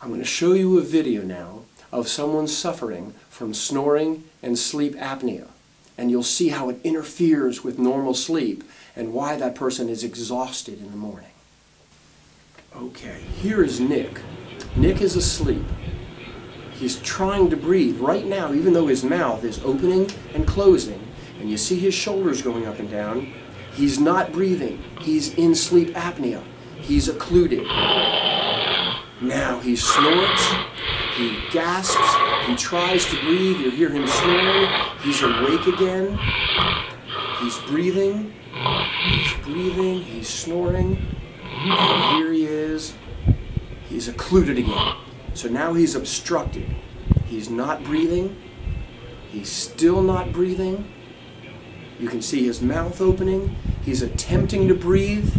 I'm going to show you a video now of someone suffering from snoring and sleep apnea. And you'll see how it interferes with normal sleep and why that person is exhausted in the morning. Okay, here is Nick. Nick is asleep. He's trying to breathe right now, even though his mouth is opening and closing, and you see his shoulders going up and down. He's not breathing. He's in sleep apnea. He's occluded. Now he snorts, he gasps, he tries to breathe. You hear him snoring. He's awake again. He's breathing, he's snoring, and here he is. He's occluded again. So now he's obstructed. He's not breathing. He's still not breathing. You can see his mouth opening. He's attempting to breathe.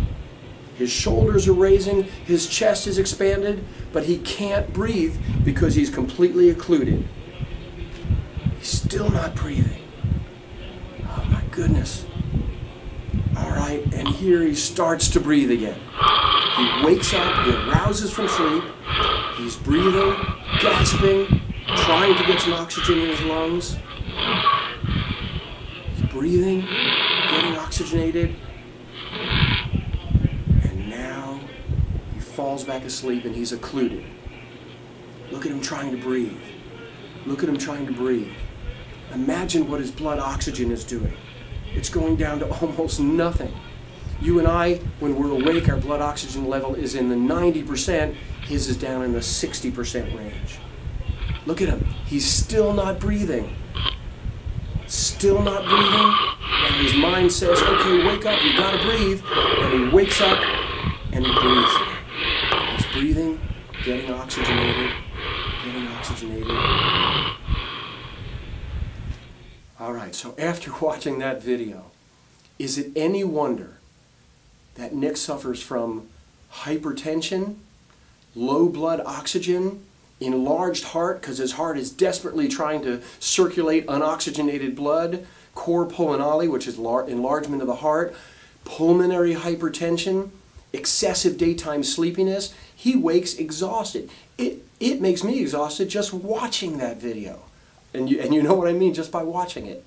His shoulders are raising. His chest is expanded, but he can't breathe because he's completely occluded. He's still not breathing. Oh my goodness. All right, and here he starts to breathe again. He wakes up, he arouses from sleep. He's breathing, gasping, trying to get some oxygen in his lungs. He's breathing, getting oxygenated. And now he falls back asleep and he's occluded. Look at him trying to breathe. Look at him trying to breathe. Imagine what his blood oxygen is doing. It's going down to almost nothing. You and I, when we're awake, our blood oxygen level is in the 90%. His is down in the 60% range. Look at him. He's still not breathing. Still not breathing. And his mind says, okay, wake up, you gotta breathe. And he wakes up and he breathes. He's breathing, getting oxygenated, getting oxygenated. All right, so after watching that video, is it any wonder that Nick suffers from hypertension, low blood oxygen, enlarged heart because his heart is desperately trying to circulate unoxygenated blood, cor pulmonale, which is enlargement of the heart, pulmonary hypertension, excessive daytime sleepiness? He wakes exhausted. It makes me exhausted just watching that video. And you know what I mean just by watching it.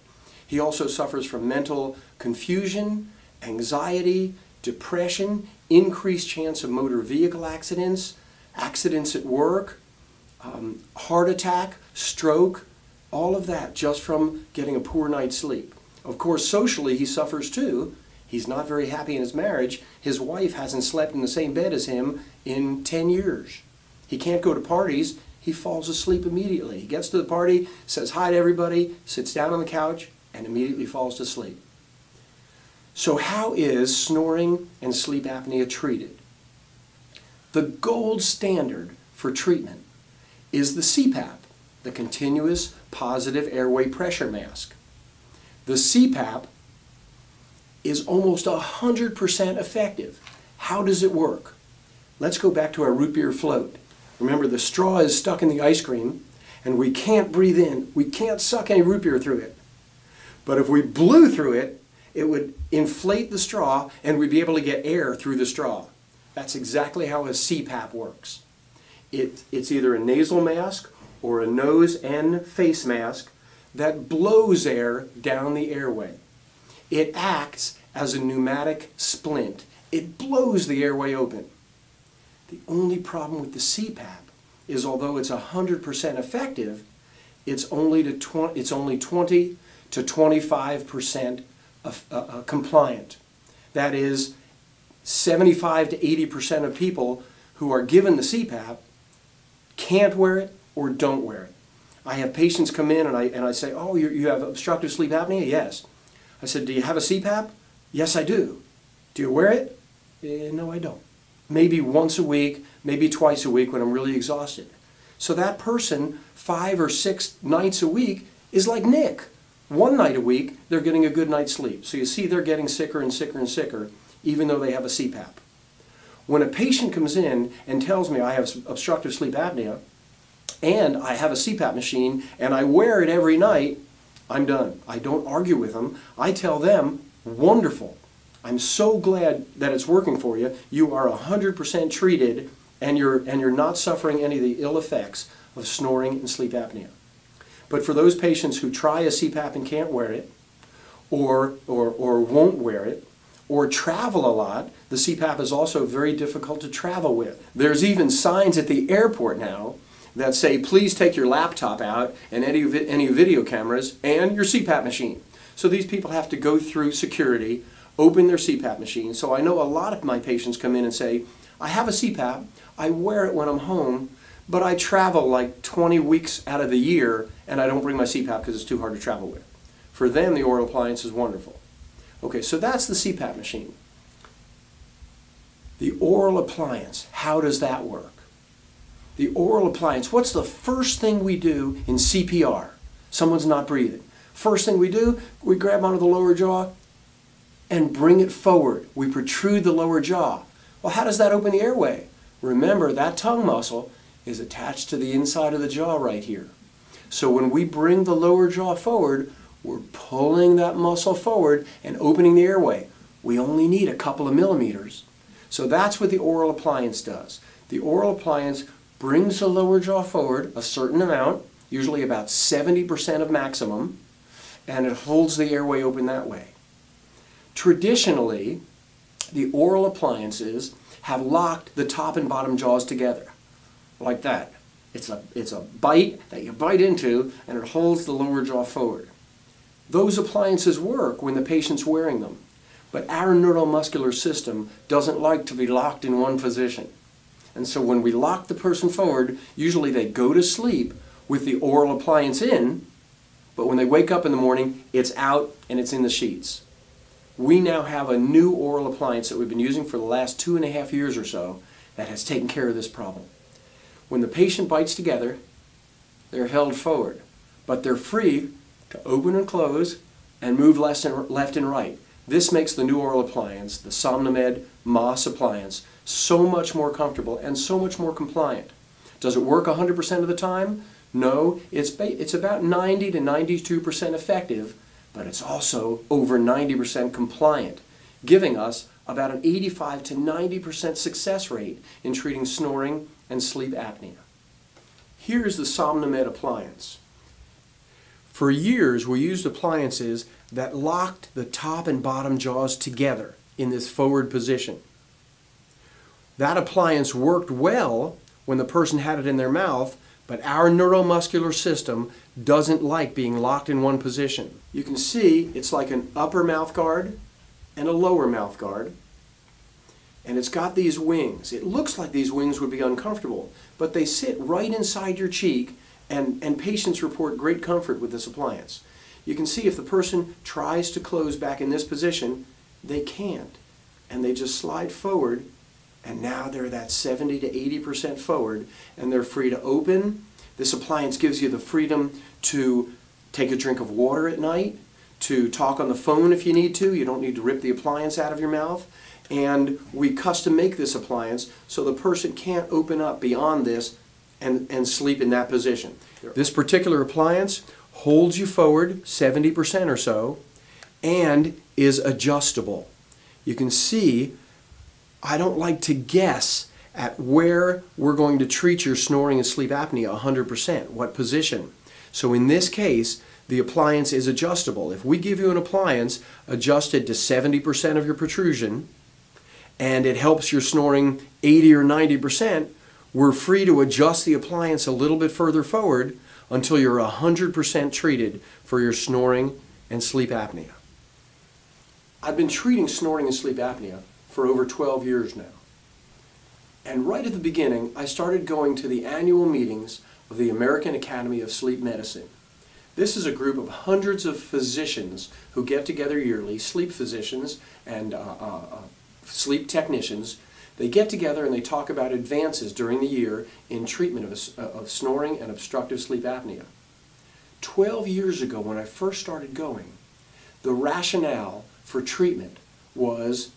He also suffers from mental confusion, anxiety, depression, increased chance of motor vehicle accidents, accidents at work, heart attack, stroke, all of that just from getting a poor night's sleep. Of course, socially he suffers too. He's not very happy in his marriage. His wife hasn't slept in the same bed as him in 10 years. He can't go to parties. He falls asleep immediately. He gets to the party, says hi to everybody, sits down on the couch, and immediately falls to sleep. So how is snoring and sleep apnea treated? The gold standard for treatment is the CPAP, the Continuous Positive Airway Pressure Mask. The CPAP is almost 100% effective. How does it work? Let's go back to our root beer float. Remember, the straw is stuck in the ice cream, and we can't breathe in. We can't suck any root beer through it. But if we blew through it, it would inflate the straw, and we'd be able to get air through the straw. That's exactly how a CPAP works. It's either a nasal mask or a nose and face mask that blows air down the airway. It acts as a pneumatic splint. It blows the airway open. The only problem with the CPAP is, although it's 100% effective, it's only 20 to 25% compliant. That is, 75 to 80% of people who are given the CPAP can't wear it or don't wear it. I have patients come in and I say, oh, you have obstructive sleep apnea? Yes. I said, do you have a CPAP? Yes, I do. Do you wear it? No, I don't. Maybe once a week, maybe twice a week when I'm really exhausted. So that person, 5 or 6 nights a week, is like Nick. One night a week, they're getting a good night's sleep. So you see they're getting sicker and sicker and sicker, even though they have a CPAP. When a patient comes in and tells me I have obstructive sleep apnea, and I have a CPAP machine, and I wear it every night, I'm done. I don't argue with them. I tell them, wonderful. I'm so glad that it's working for you. You are 100% treated and you're not suffering any of the ill effects of snoring and sleep apnea. But for those patients who try a CPAP and can't wear it, or won't wear it, or travel a lot, the CPAP is also very difficult to travel with. There's even signs at the airport now that say, please take your laptop out and any video cameras and your CPAP machine. So these people have to go through security, open their CPAP machine. So I know a lot of my patients come in and say, I have a CPAP, I wear it when I'm home, but I travel like 20 weeks out of the year and I don't bring my CPAP because it's too hard to travel with. For them, the oral appliance is wonderful. Okay, so that's the CPAP machine. The oral appliance, how does that work? The oral appliance, what's the first thing we do in CPR? Someone's not breathing. First thing we do, we grab onto the lower jaw and bring it forward. We protrude the lower jaw. Well, how does that open the airway? Remember, that tongue muscle is attached to the inside of the jaw right here. So when we bring the lower jaw forward, we're pulling that muscle forward and opening the airway. We only need a couple of millimeters. So that's what the oral appliance does. The oral appliance brings the lower jaw forward a certain amount, usually about 70% of maximum, and it holds the airway open that way. Traditionally, the oral appliances have locked the top and bottom jaws together, like that. It's a bite that you bite into, and it holds the lower jaw forward. Those appliances work when the patient's wearing them, but our neuromuscular system doesn't like to be locked in one position. And so when we lock the person forward, usually they go to sleep with the oral appliance in, but when they wake up in the morning, it's out and it's in the sheets. We now have a new oral appliance that we've been using for the last 2.5 years or so that has taken care of this problem. When the patient bites together, they're held forward, but they're free to open and close and move left and right. This makes the new oral appliance, the SomnoMed Moss appliance, so much more comfortable and so much more compliant. Does it work 100% of the time? No, it's about 90 to 92% effective, but it's also over 90% compliant, giving us about an 85 to 90% success rate in treating snoring and sleep apnea. Here's the SomnoMed appliance. For years, we used appliances that locked the top and bottom jaws together in this forward position. That appliance worked well when the person had it in their mouth, but our neuromuscular system doesn't like being locked in one position. You can see it's like an upper mouth guard and a lower mouth guard, and it's got these wings. It looks like these wings would be uncomfortable, but they sit right inside your cheek, and patients report great comfort with this appliance. You can see if the person tries to close back in this position, they can't, and they just slide forward, and now they're that 70 to 80% forward, and they're free to open. This appliance gives you the freedom to take a drink of water at night, to talk on the phone if you need to. You don't need to rip the appliance out of your mouth. And we custom make this appliance so the person can't open up beyond this and sleep in that position. This particular appliance holds you forward 70% or so and is adjustable. You can see I don't like to guess at where we're going to treat your snoring and sleep apnea 100%, what position. So in this case, the appliance is adjustable. If we give you an appliance adjusted to 70% of your protrusion and it helps your snoring 80 or 90%, we're free to adjust the appliance a little bit further forward until you're 100% treated for your snoring and sleep apnea. I've been treating snoring and sleep apnea for over 12 years now. And right at the beginning, I started going to the annual meetings of the American Academy of Sleep Medicine. This is a group of hundreds of physicians who get together yearly, sleep physicians and sleep technicians. They get together and they talk about advances during the year in treatment of snoring and obstructive sleep apnea. 12 years ago, when I first started going, the rationale for treatment was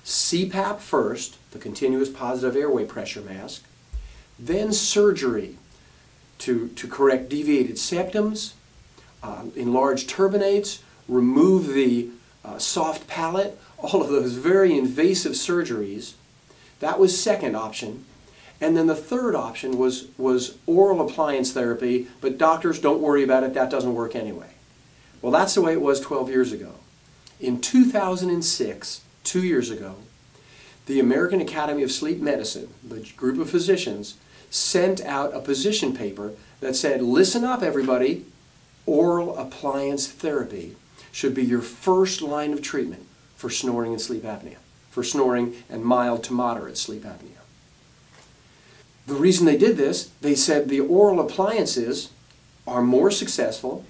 CPAP first, the continuous positive airway pressure mask, then surgery to correct deviated septums, enlarge turbinates, remove the soft palate, all of those very invasive surgeries. That was second option. And then the third option was oral appliance therapy, but doctors, don't worry about it, that doesn't work anyway. Well, that's the way it was 12 years ago. In 2006, 2 years ago, the American Academy of Sleep Medicine, the group of physicians, sent out a position paper that said, listen up everybody, oral appliance therapy should be your first line of treatment for snoring and sleep apnea, for snoring and mild to moderate sleep apnea. The reason they did this, they said the oral appliances are more successful,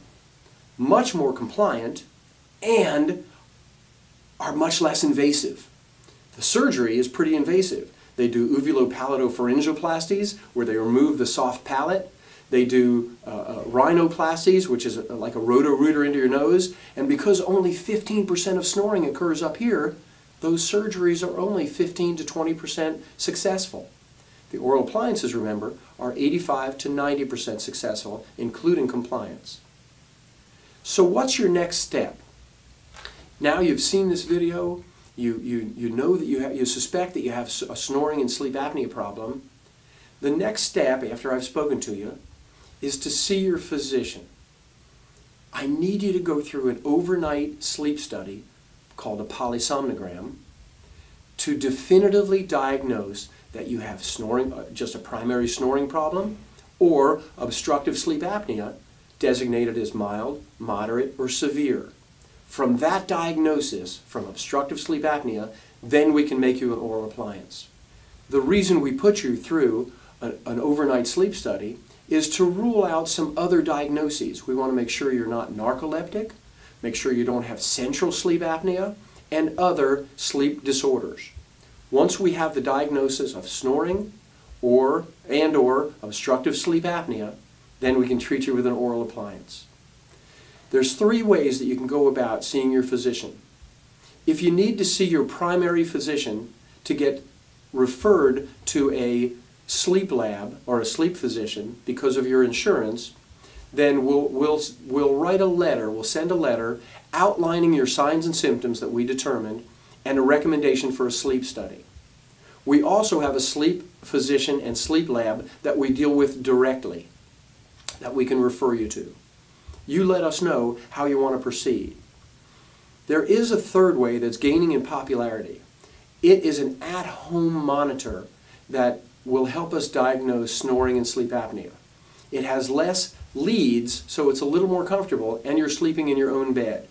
much more compliant, and are much less invasive. The surgery is pretty invasive. They do uvulopalato-pharyngoplasties, where they remove the soft palate. They do rhinoplasties, which is like a roto-rooter into your nose. And because only 15% of snoring occurs up here, those surgeries are only 15 to 20% successful. The oral appliances, remember, are 85 to 90% successful, including compliance. So what's your next step? Now you've seen this video, you know that you suspect that you have a snoring and sleep apnea problem. The next step, after I've spoken to you, is to see your physician. I need you to go through an overnight sleep study called a polysomnogram to definitively diagnose that you have snoring, just a primary snoring problem, or obstructive sleep apnea, designated as mild, moderate, or severe. From that diagnosis, from obstructive sleep apnea, then we can make you an oral appliance. The reason we put you through an overnight sleep study is to rule out some other diagnoses. We want to make sure you're not narcoleptic, make sure you don't have central sleep apnea, and other sleep disorders. Once we have the diagnosis of snoring or obstructive sleep apnea, then we can treat you with an oral appliance. There's 3 ways that you can go about seeing your physician. If you need to see your primary physician to get referred to a sleep lab or a sleep physician because of your insurance, then we'll write a letter, we'll send a letter outlining your signs and symptoms that we determined and a recommendation for a sleep study. We also have a sleep physician and sleep lab that we deal with directly, that we can refer you to. You let us know how you want to proceed. There is a third way that's gaining in popularity. It is an at-home monitor that will help us diagnose snoring and sleep apnea. It has less leads, so it's a little more comfortable, and you're sleeping in your own bed.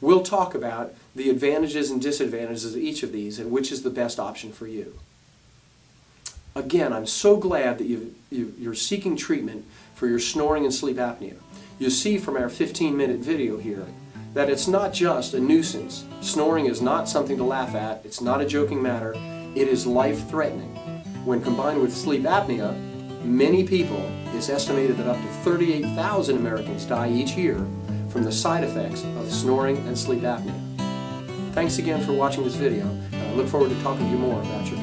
We'll talk about the advantages and disadvantages of each of these and which is the best option for you. Again, I'm so glad that you're seeking treatment for your snoring and sleep apnea. You see from our 15-minute video here that it's not just a nuisance. Snoring is not something to laugh at. It's not a joking matter. It is life-threatening. When combined with sleep apnea, many people, it's estimated that up to 38,000 Americans die each year from the side effects of snoring and sleep apnea. Thanks again for watching this video, and I look forward to talking to you more about your